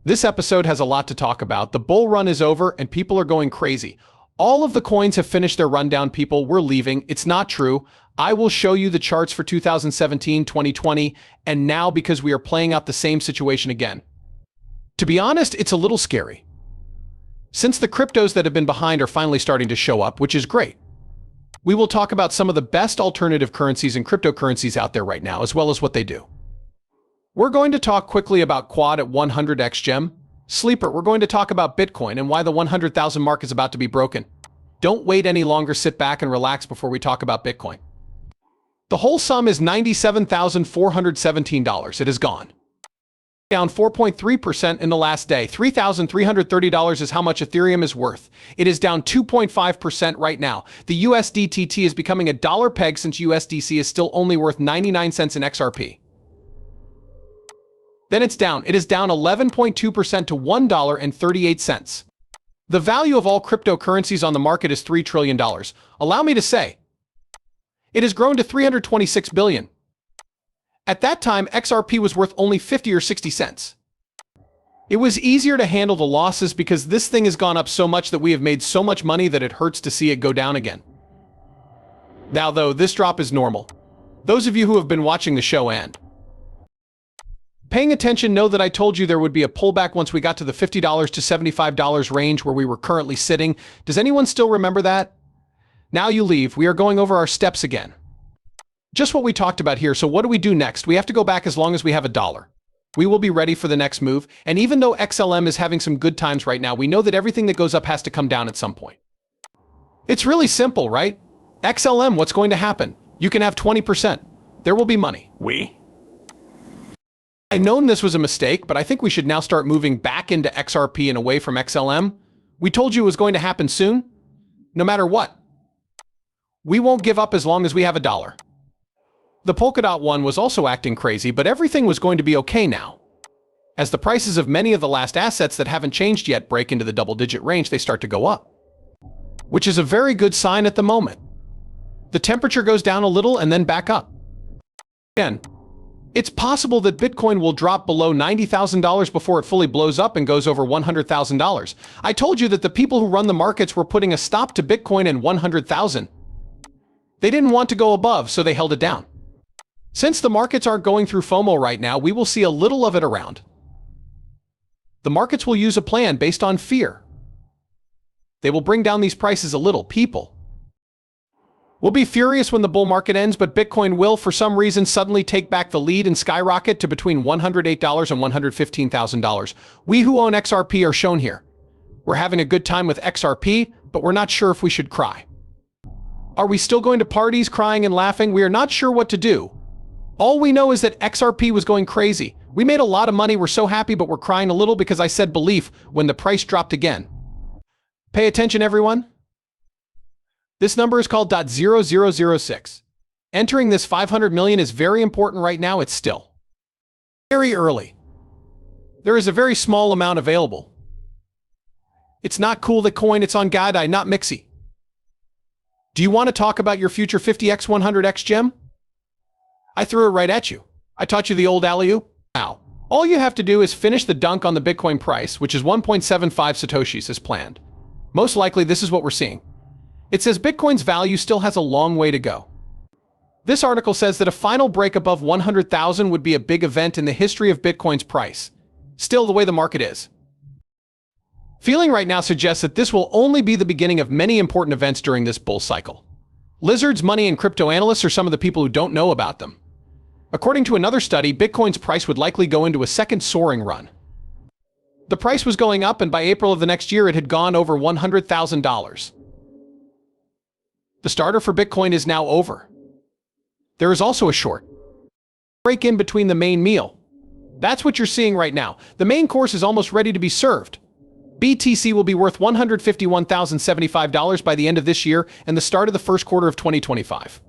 This episode has a lot to talk about. The bull run is over and people are going crazy. All of the coins have finished their rundown, people. We're leaving. It's not true. I will show you the charts for 2017, 2020, and now because we are playing out the same situation again. To be honest, it's a little scary. Since the cryptos that have been behind are finally starting to show up, which is great. We will talk about some of the best alternative currencies and cryptocurrencies out there right now, as well as what they do. We're going to talk quickly about Quad at 100x gem. Sleeper, we're going to talk about Bitcoin and why the 100,000 mark is about to be broken. Don't wait any longer, sit back and relax before we talk about Bitcoin. The whole sum is $97,417. It is gone. Down 4.3% in the last day. $3,330 is how much Ethereum is worth. It is down 2.5% right now. The USDT is becoming a dollar peg since USDC is still only worth 99 cents in XRP. Then it's down. It is down 11.2% to $1.38. The value of all cryptocurrencies on the market is $3 trillion. Allow me to say, it has grown to 326 billion. At that time, XRP was worth only 50 or 60 cents. It was easier to handle the losses because this thing has gone up so much that we have made so much money that it hurts to see it go down again. Now, though, this drop is normal. Those of you who have been watching the show and paying attention know that I told you there would be a pullback once we got to the $50 to $75 range where we were currently sitting. Does anyone still remember that? Now you leave. We are going over our steps again. Just what we talked about here. So what do we do next? We have to go back as long as we have a dollar. We will be ready for the next move. And even though XLM is having some good times right now, we know that everything that goes up has to come down at some point. It's really simple, right? XLM, what's going to happen? You can have 20%. There will be money. I've known this was a mistake, but I think we should now start moving back into XRP and away from XLM. We told you it was going to happen soon. No matter what. We won't give up as long as we have a dollar. The Polkadot one was also acting crazy, but everything was going to be okay now. As the prices of many of the last assets that haven't changed yet break into the double-digit range, they start to go up. Which is a very good sign at the moment. The temperature goes down a little and then back up. Again, it's possible that Bitcoin will drop below $90,000 before it fully blows up and goes over $100,000. I told you that the people who run the markets were putting a stop to Bitcoin in 100,000. They didn't want to go above, so they held it down. Since the markets aren't going through FOMO right now, we will see a little of it around. The markets will use a plan based on fear. They will bring down these prices a little. People will be furious when the bull market ends, but Bitcoin will, for some reason, suddenly take back the lead and skyrocket to between $108 and $115,000. We who own XRP are shown here. We're having a good time with XRP, but we're not sure if we should cry. Are we still going to parties, crying and laughing? We are not sure what to do. All we know is that XRP was going crazy. We made a lot of money, we're so happy, but we're crying a little because I said belief when the price dropped again. Pay attention, everyone. This number is called .0006. Entering this 500 million is very important right now. It's still very early. There is a very small amount available. It's not cool that coin, it's on Gadai, not Mixi. Do you want to talk about your future 50x 100x gem? I threw it right at you. I taught you the old alley-oop. Now, all you have to do is finish the dunk on the Bitcoin price, which is 1.75 Satoshis as planned. Most likely, this is what we're seeing. It says Bitcoin's value still has a long way to go. This article says that a final break above 100,000 would be a big event in the history of Bitcoin's price. Still, the way the market is feeling right now suggests that this will only be the beginning of many important events during this bull cycle. Lizards, money, and crypto analysts are some of the people who don't know about them. According to another study, Bitcoin's price would likely go into a second soaring run. The price was going up, and by April of the next year, it had gone over $100,000. The starter for Bitcoin is now over. There is also a short break in between the main meal. That's what you're seeing right now. The main course is almost ready to be served. BTC will be worth $151,075 by the end of this year and the start of the first quarter of 2025.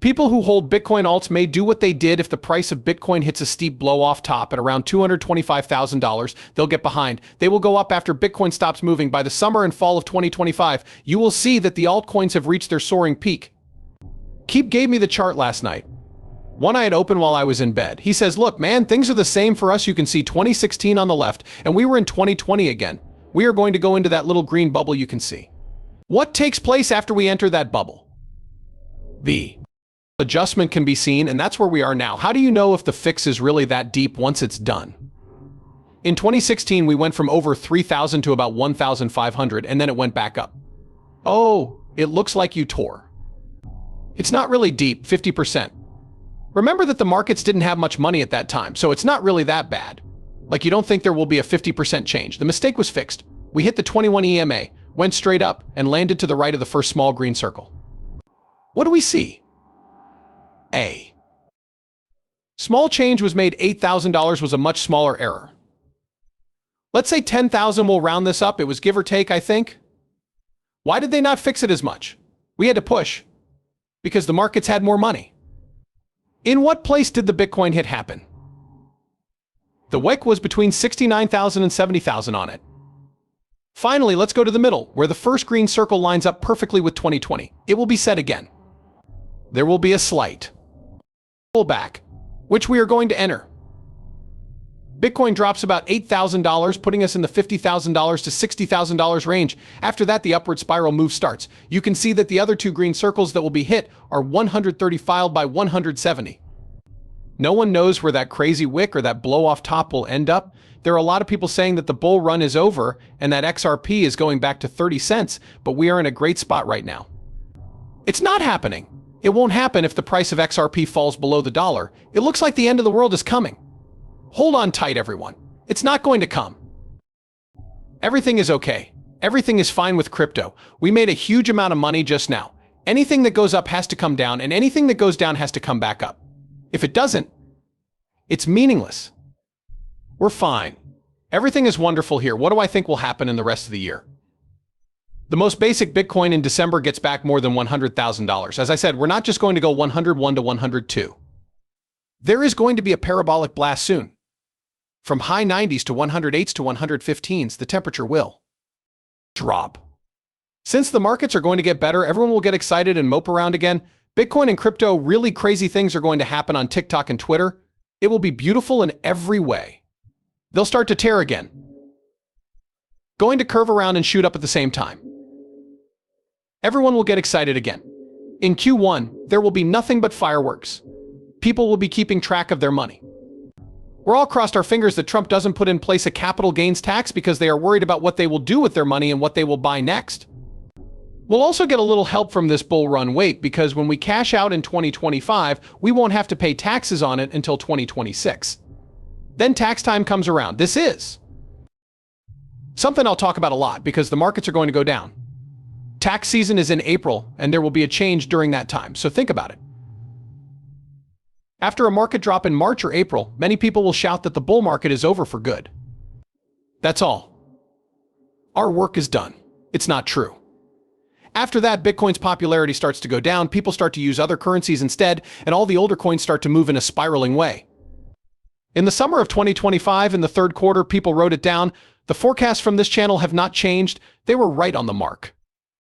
People who hold Bitcoin alts may do what they did if the price of Bitcoin hits a steep blow off top at around $225,000. They'll get behind. They will go up after Bitcoin stops moving. By the summer and fall of 2025, you will see that the altcoins have reached their soaring peak. Keep gave me the chart last night. One I had opened while I was in bed. He says, look, man, things are the same for us. You can see 2016 on the left, and we were in 2020 again. We are going to go into that little green bubble you can see. What takes place after we enter that bubble? The adjustment can be seen, and that's where we are now. How do you know if the fix is really that deep once it's done? In 2016, we went from over 3,000 to about 1,500, and then it went back up. Oh, it looks like you tore. It's not really deep, 50%. Remember that the markets didn't have much money at that time, so it's not really that bad. Like, you don't think there will be a 50% change. The mistake was fixed. We hit the 21 EMA, went straight up, and landed to the right of the first small green circle. What do we see? A small change was made. $8,000 was a much smaller error. Let's say 10,000, we'll round this up. It was give or take, I think. Why did they not fix it as much? We had to push because the markets had more money. In what place did the Bitcoin hit happen? The wick was between 69,000 and 70,000 on it. Finally, let's go to the middle, where the first green circle lines up perfectly with 2020. It will be said again. There will be a slight pullback, which we are going to enter. Bitcoin drops about $8,000, putting us in the $50,000 to $60,000 range. After that, the upward spiral move starts. You can see that the other two green circles that will be hit are 130 filed by 170. No one knows where that crazy wick or that blow off top will end up. There are a lot of people saying that the bull run is over and that XRP is going back to 30 cents, but we are in a great spot right now. It's not happening. It won't happen if the price of XRP falls below the dollar. It looks like the end of the world is coming. Hold on tight, everyone. It's not going to come. Everything is okay. Everything is fine with crypto. We made a huge amount of money just now. Anything that goes up has to come down, and anything that goes down has to come back up. If it doesn't, it's meaningless. We're fine. Everything is wonderful here. What do I think will happen in the rest of the year? The most basic Bitcoin in December gets back more than $100,000. As I said, we're not just going to go 101 to 102. There is going to be a parabolic blast soon. From high 90s to 108s to 115s, the temperature will drop. Since the markets are going to get better, everyone will get excited and mope around again. Bitcoin and crypto, really crazy things are going to happen on TikTok and Twitter. It will be beautiful in every way. They'll start to tear again, going to curve around and shoot up at the same time. Everyone will get excited again. In Q1, there will be nothing but fireworks. People will be keeping track of their money. We're all crossed our fingers that Trump doesn't put in place a capital gains tax because they are worried about what they will do with their money and what they will buy next. We'll also get a little help from this bull run wait because when we cash out in 2025, we won't have to pay taxes on it until 2026. Then tax time comes around. This is something I'll talk about a lot because the markets are going to go down. Tax season is in April and there will be a change during that time, so think about it. After a market drop in March or April, many people will shout that the bull market is over for good. That's all. Our work is done. It's not true. After that, Bitcoin's popularity starts to go down, people start to use other currencies instead, and all the older coins start to move in a spiraling way. In the summer of 2025, in the third quarter, people wrote it down. The forecasts from this channel have not changed. They were right on the mark.